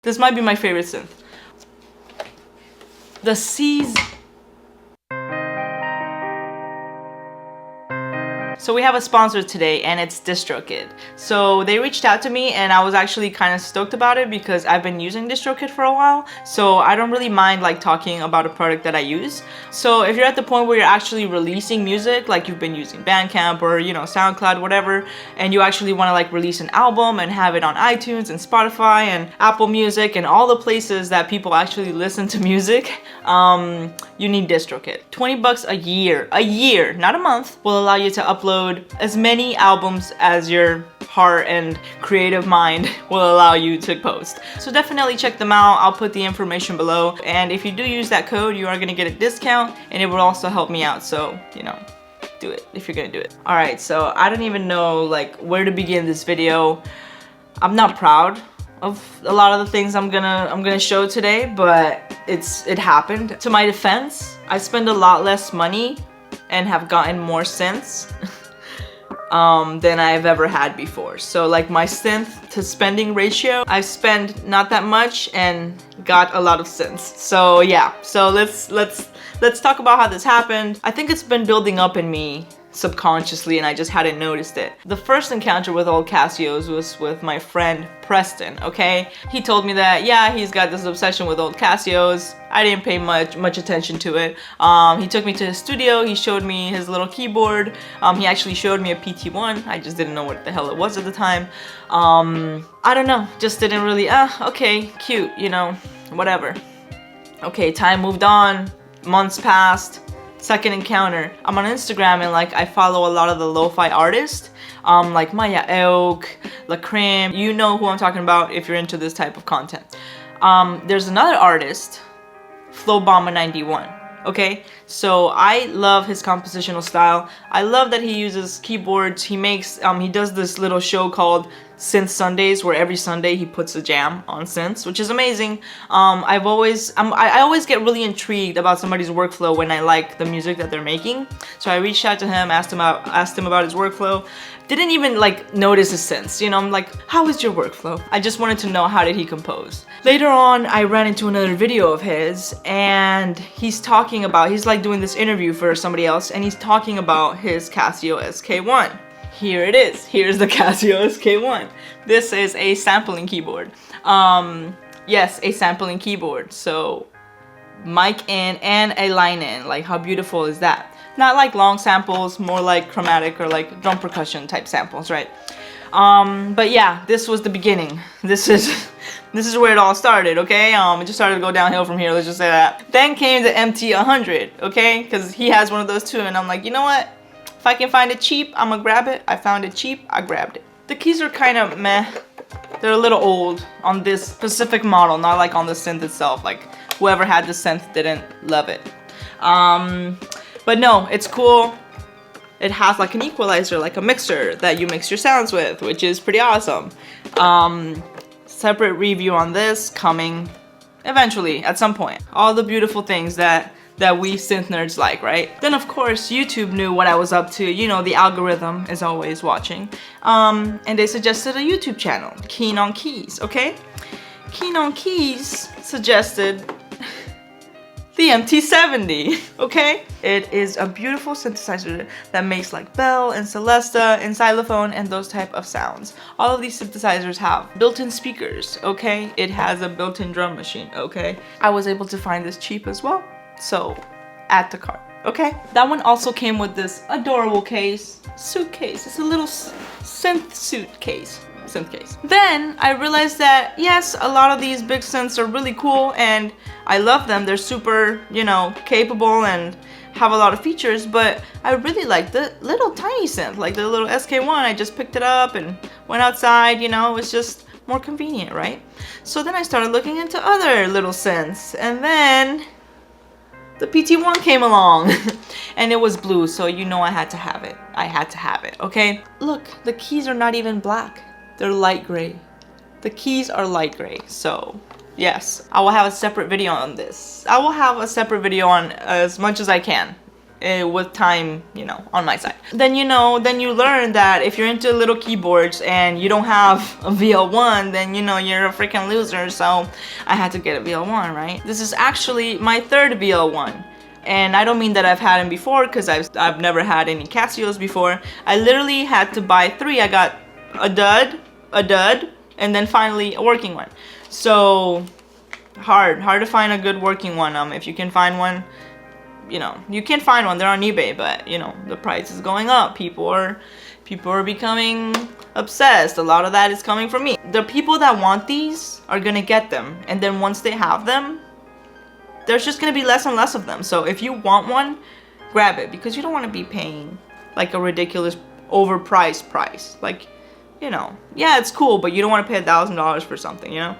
This might be my favorite synth. The C's. So we have a sponsor today and it's DistroKid. So they reached out to me and I was actually kind of stoked about it because I've been using DistroKid for a while. So I don't really mind like talking about a product that I use. So if you're at the point where you're actually releasing music, like you've been using Bandcamp or SoundCloud, whatever, and you actually want to like release an album and have it on iTunes and Spotify and Apple Music and all the places that people actually listen to music, you need DistroKid. 20 bucks a year, not a month, will allow you to upload as many albums as your heart and creative mind will allow you to post. So definitely check them out. I'll put the information below. And if you do use that code, you are gonna get a discount and it will also help me out. So, do it if you're gonna do it. All right, so I don't even know like where to begin this video. I'm not proud of a lot of the things I'm gonna show today, but it happened. To my defense, I spend a lot less money and have gotten more synths than I've ever had before. So like my synth to spending ratio, I spend not that much and got a lot of synths. So yeah, so let's talk about how this happened. I think it's been building up in me subconsciously and I just hadn't noticed it. The first encounter with Old Casios was with my friend Preston, okay? He told me that, yeah, he's got this obsession with Old Casios. I didn't pay much attention to it. He took me to his studio, he showed me his little keyboard. He actually showed me a PT1. I just didn't know what the hell it was at the time. I don't know, just didn't really, okay, cute, whatever. Okay, time moved on, months passed. Second encounter, I'm on Instagram and like I follow a lot of the lo-fi artists, like Maya Elk, La Creme. You know who I'm talking about if you're into this type of content. There's another artist, Flowbama91. Okay, so I love his compositional style. I love that he uses keyboards. He does this little show called Synth Sundays, where every Sunday he puts a jam on synths, which is amazing. I always get really intrigued about somebody's workflow when I like the music that they're making. So I reached out to him, asked him about his workflow. Didn't even like notice his synths, I'm like, how is your workflow? I just wanted to know how did he compose. Later on, I ran into another video of his and he's like doing this interview for somebody else and he's talking about his Casio SK-1. Here it is. Here's the Casio SK-1. This is a sampling keyboard. Yes, a sampling keyboard. So mic in and a line in. Like how beautiful is that? Not like long samples, more like chromatic or like drum percussion type samples, right? But yeah, this was the beginning. This is where it all started, okay? It just started to go downhill from here, let's just say that. Then came the MT100, okay? Because he has one of those too, and I'm like, you know what? If I can find it cheap, I'm gonna grab it. I found it cheap, I grabbed it. The keys are kind of meh. They're a little old on this specific model, not like on the synth itself. Like whoever had the synth didn't love it. But no, it's cool. It has like an equalizer, like a mixer that you mix your sounds with, which is pretty awesome. Separate review on this coming eventually at some point. All the beautiful things that we synth nerds like, right? Then of course YouTube knew what I was up to. The algorithm is always watching. And they suggested a YouTube channel, Keen on Keys, okay? Keen on Keys suggested the MT70, okay? It is a beautiful synthesizer that makes like bell and celesta and xylophone and those type of sounds. All of these synthesizers have built-in speakers, okay? It has a built-in drum machine, okay? I was able to find this cheap as well, so add to cart, okay? That one also came with this adorable suitcase. It's a little synth suitcase. Then I realized that yes, a lot of these big synths are really cool and I love them. They're super, capable and have a lot of features, but I really like the little tiny synth, like the little SK-1. I just picked it up and went outside, it was just more convenient, right? So then I started looking into other little synths and then the PT1 came along and it was blue, so I had to have it. I had to have it, okay? Look, the keys are not even black. They're light gray. The keys are light gray, so yes, I will have a separate video on this. I will have a separate video on as much as I can. with time, you know, on my side. Then you learn that if you're into little keyboards and you don't have a VL1, then you know you're a freaking loser. So I had to get a VL1, right? This is actually my third VL1. And I don't mean that I've had them before, because I've never had any Casios before. I literally had to buy 3. I got a dud, and then finally a working one. So hard to find a good working one. If you can find one, you know, you can find one. They're on eBay, but you know, the price is going up. People are becoming obsessed. A lot of that is coming from me. The people that want these are gonna get them, and then once they have them, there's just gonna be less and less of them. So if you want one, grab it, because you don't want to be paying like a ridiculous overpriced price. Like, you know, yeah, it's cool, but you don't want to pay $1,000 for something, you know,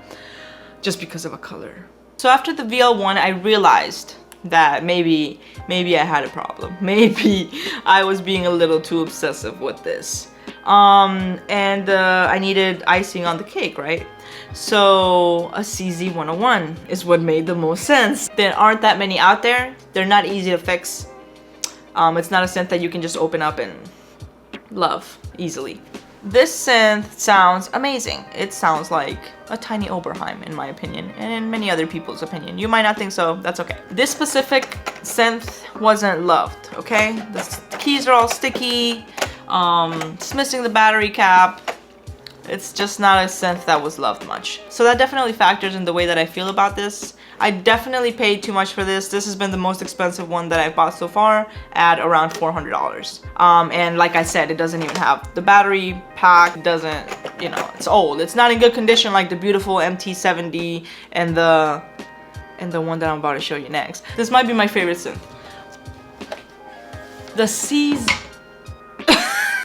just because of a color. So after the VL1, I realized that maybe I had a problem. Maybe I was being a little too obsessive with this. I needed icing on the cake, right? So a CZ-101 is what made the most sense. There aren't that many out there. They're not easy to fix. It's not a synth that you can just open up and love easily. This synth sounds amazing. It sounds like a tiny Oberheim, in my opinion, and in many other people's opinion. You might not think so, that's okay. This specific synth wasn't loved, okay? The keys are all sticky, it's missing the battery cap. It's just not a synth that was loved much. So that definitely factors in the way that I feel about this. I definitely paid too much for this. This has been the most expensive one that I've bought so far, at around $400. And like I said, it doesn't even have the battery pack. It doesn't, you know, it's old. It's not in good condition like the beautiful MT7D and the one that I'm about to show you next. This might be my favorite synth. The C's.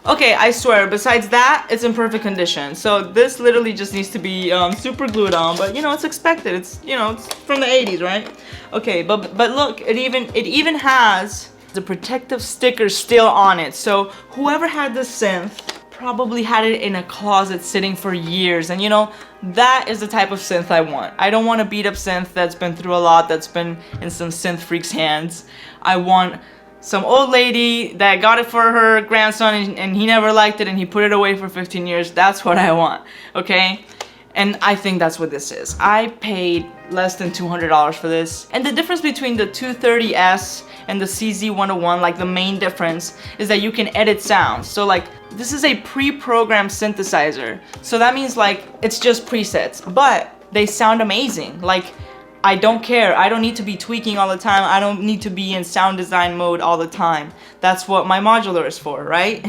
Okay, I swear, besides that, it's in perfect condition. So this literally just needs to be super glued on, but you know, it's expected. It's, you know, it's from the 80s, right? Okay, but look, it even has the protective sticker still on it. So whoever had this synth probably had it in a closet sitting for years, and you know, that is the type of synth I want. I don't want a beat up synth that's been through a lot, that's been in some synth freak's hands. I want some old lady that got it for her grandson and he never liked it and he put it away for 15 years. That's what I want, okay? And I think that's what this is. I paid less than $200 for this. And the difference between the 230S and the CZ-101, like the main difference, is that you can edit sounds. So like, this is a pre-programmed synthesizer. So that means like, it's just presets, but they sound amazing. Like, I don't care. I don't need to be tweaking all the time. I don't need to be in sound design mode all the time. That's what my modular is for, right?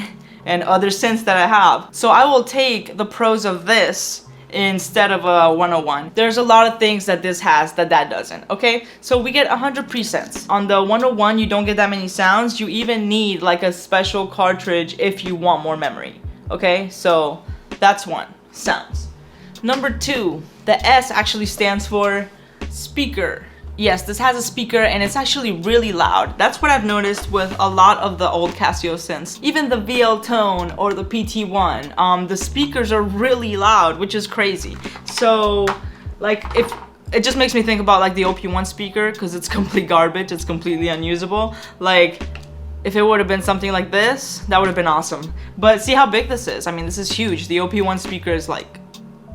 And other synths that I have. So I will take the pros of this instead of a 101. There's a lot of things that this has that doesn't, okay? So we get 100 presets. On the 101, you don't get that many sounds. You even need like a special cartridge if you want more memory, okay? So that's one, sounds. Number 2, the S actually stands for speaker. Yes, this has a speaker and it's actually really loud. That's what I've noticed with a lot of the old Casio synths. Even the VL Tone or the PT1, the speakers are really loud, which is crazy. So, like, if it just makes me think about like the OP1 speaker, because it's complete garbage, it's completely unusable. Like, if it would have been something like this, that would have been awesome. But see how big this is. I mean, this is huge. The OP1 speaker is like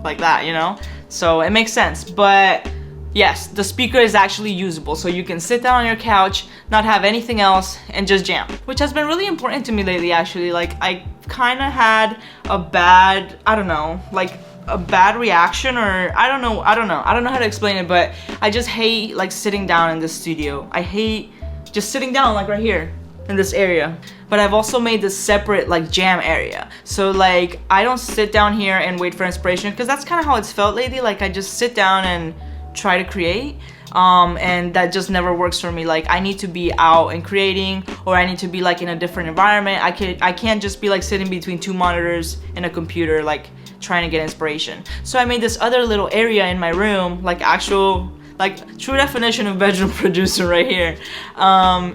that, you know? So it makes sense. But yes, the speaker is actually usable, so you can sit down on your couch, not have anything else, and just jam. Which has been really important to me lately, actually. Like, I kind of had a bad, I don't know, like a bad reaction, or I don't know how to explain it, but I just hate like sitting down in the studio. I hate just sitting down like right here in this area. But I've also made this separate like jam area. So like, I don't sit down here and wait for inspiration, because that's kind of how it's felt lately. Like, I just sit down and try to create, and that just never works for me. Like, I need to be out and creating, or I need to be like in a different environment. I can't just be like sitting between 2 monitors and a computer like trying to get inspiration. So I made this other little area in my room, like actual, like true definition of bedroom producer right here.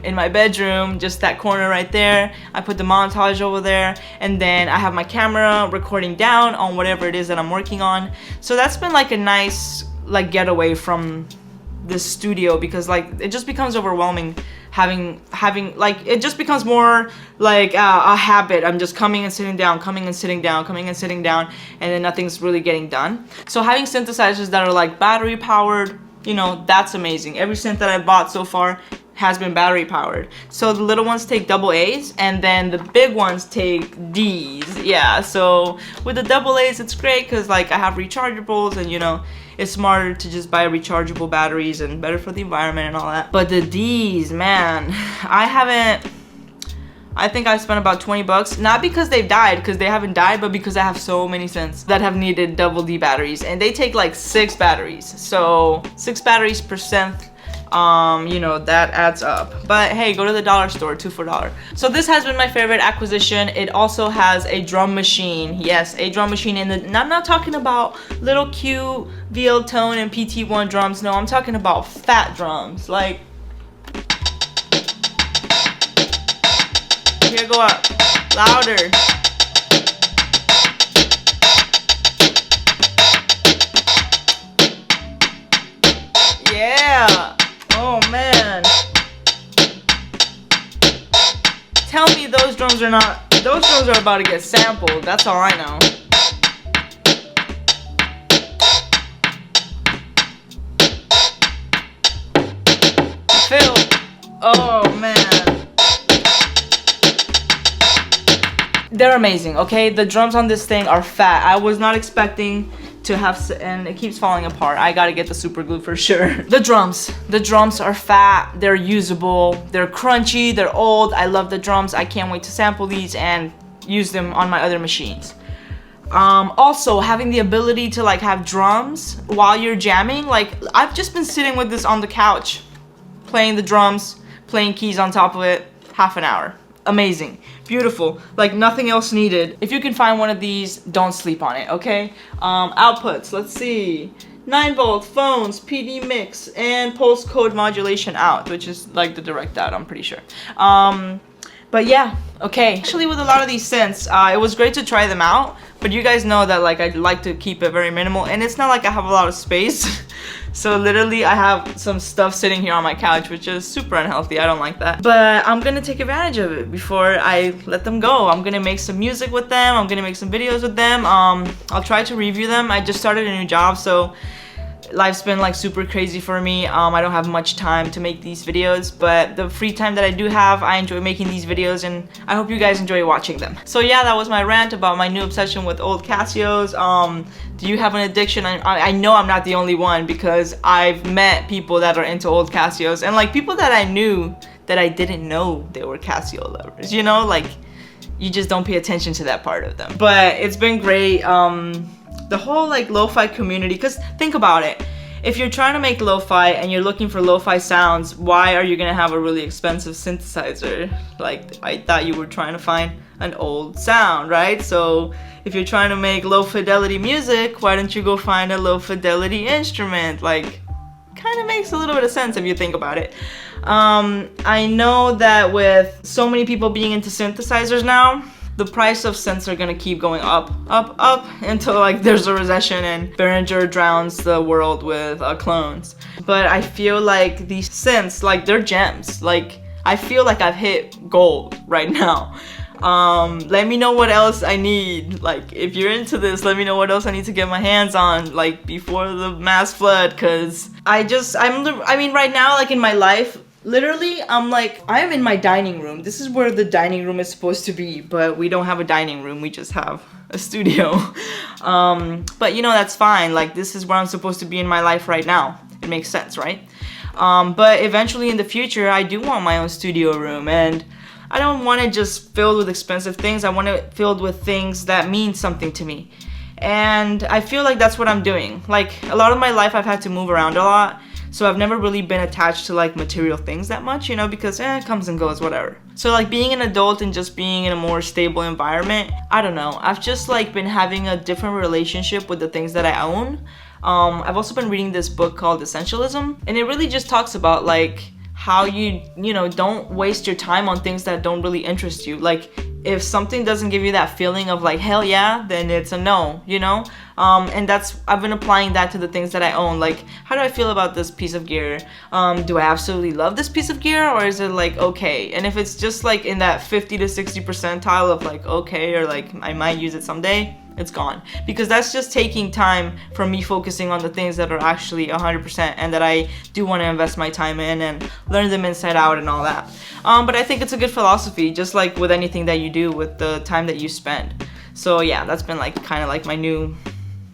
In my bedroom, just that corner right there. I put the montage over there, and then I have my camera recording down on whatever it is that I'm working on. So that's been like a nice like getaway from this studio, because like it just becomes overwhelming having like, it just becomes more like a habit. I'm just coming and sitting down, coming and sitting down, coming and sitting down, and then nothing's really getting done. So having synthesizers that are like battery powered, you know, that's amazing. Every synth that I bought so far has been battery powered. So the little ones take double A's, and then the big ones take D's. Yeah, so with the double A's it's great because like I have rechargeables, and you know, it's smarter to just buy rechargeable batteries and better for the environment and all that. But the D's, man, I think I spent about 20 bucks, not because they've died, because they haven't died, but because I have so many synths that have needed double D batteries, and they take like 6 batteries. So 6 batteries per synth, you know, that adds up. But hey, go to the dollar store, 2 for $1. So this has been my favorite acquisition. It also has a drum machine. Yes, a drum machine. And I'm not talking about little cute VL Tone and PT1 drums. No, I'm talking about fat drums. Like, here, go up, louder. Yeah. Oh man. Tell me those drums are not, those drums are about to get sampled. That's all I know. Phil. Oh man. They're amazing, okay? The drums on this thing are fat. I was not expecting to have, and it keeps falling apart. I gotta get the super glue for sure. The drums are fat, they're usable, they're crunchy, they're old. I love the drums. I can't wait to sample these and use them on my other machines. Also, having the ability to like have drums while you're jamming, like I've just been sitting with this on the couch, playing the drums, playing keys on top of it, half an hour. Amazing, beautiful, like nothing else needed. If you can find one of these, don't sleep on it, okay? Outputs, let's see. 9-volt, phones, PD mix, and pulse code modulation out, which is like the direct out, I'm pretty sure. But yeah, okay. Actually, with a lot of these synths, it was great to try them out, but you guys know that like I like to keep it very minimal, and it's not like I have a lot of space. So literally I have some stuff sitting here on my couch, which is super unhealthy. I don't like that. But I'm gonna take advantage of it before I let them go. I'm gonna make some music with them. I'm gonna make some videos with them. I'll try to review them. I just started a new job, so life's been like super crazy for me. I don't have much time to make these videos, but the free time that I do have, I enjoy making these videos, and I hope you guys enjoy watching them. So yeah, that was my rant about my new obsession with old Casios. Do you have an addiction? I know I'm not the only one, because I've met people that are into old Casios, and like people that I knew that I didn't know they were Casio lovers, you know, like you just don't pay attention to that part of them. But it's been great. The whole like lo-fi community, because think about it, if you're trying to make lo-fi and you're looking for lo-fi sounds, why are you gonna have a really expensive synthesizer? Like, I thought you were trying to find an old sound, right? So if you're trying to make low fidelity music, why don't you go find a low fidelity instrument? Like, kind of makes a little bit of sense if you think about it. I know that with so many people being into synthesizers now, the price of synths are gonna keep going up, up, up until like there's a recession and Behringer drowns the world with clones. But I feel like these synths, like they're gems. Like I feel like I've hit gold right now. Let me know what else I need. Like if you're into this, let me know what else I need to get my hands on, like before the mass flood. Cause I mean right now, like in my life, literally, I'm in my dining room. This is where the dining room is supposed to be, but we don't have a dining room. We just have a studio. But you know, that's fine. Like, this is where I'm supposed to be in my life right now. It makes sense, right? But eventually in the future, I do want my own studio room, and I don't want it just filled with expensive things. I want it filled with things that mean something to me. And I feel like that's what I'm doing. Like, a lot of my life, I've had to move around a lot. So I've never really been attached to like material things that much, you know, because it comes and goes, whatever. So like being an adult and just being in a more stable environment, I don't know. I've just like been having a different relationship with the things that I own. I've also been reading this book called Essentialism, and it really just talks about like how you know, don't waste your time on things that don't really interest you. Like if something doesn't give you that feeling of like hell yeah, then it's a no, you know. And that's, I've been applying that to the things that I own. Like, how do I feel about this piece of gear? Do I absolutely love this piece of gear, or is it like okay? And if it's just like in that 50 to 60 percentile of like okay, or like I might use it someday, it's gone. Because that's just taking time from me focusing on the things that are actually 100% and that I do want to invest my time in and learn them inside out and all that. But I think it's a good philosophy, just like with anything that you do, with the time that you spend. So yeah, that's been like kind of like my new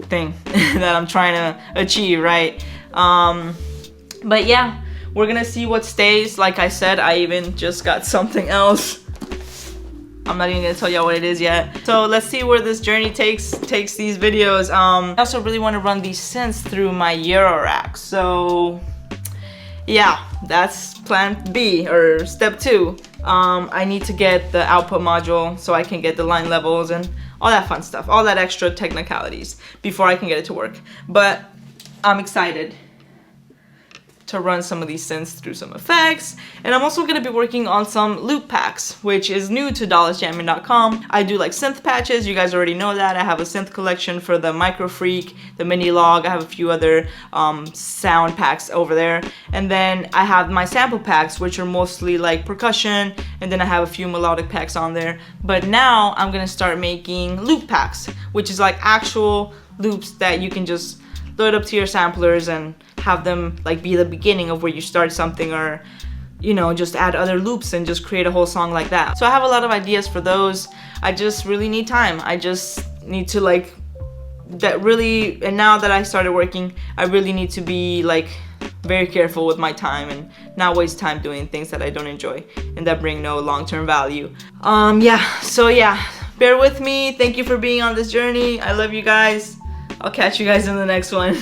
thing that I'm trying to achieve, right? But yeah, we're gonna see what stays. Like I said, I even just got something else. I'm not even gonna tell y'all what it is yet. So let's see where this journey takes these videos. I also really want to run these synths through my Euro rack. So yeah, that's plan B, or step 2. I need to get the output module so I can get the line levels and all that fun stuff, all that extra technicalities before I can get it to work. But I'm excited to run some of these synths through some effects. And I'm also going to be working on some loop packs, which is new to DallasJammin.com. I do like synth patches, you guys already know that. I have a synth collection for the Micro Freak, the Mini Log. I have a few other sound packs over there. And then I have my sample packs, which are mostly like percussion, and then I have a few melodic packs on there. But now I'm going to start making loop packs, which is like actual loops that you can just load up to your samplers and have them like be the beginning of where you start something, or you know, just add other loops and just create a whole song like that. So I have a lot of ideas for those. I just really need time. I just need to like that really, and now that I started working, I really need to be like very careful with my time and not waste time doing things that I don't enjoy and that bring no long-term value. Yeah, so yeah, bear with me. Thank you for being on this journey. I love you guys. I'll catch you guys in the next one.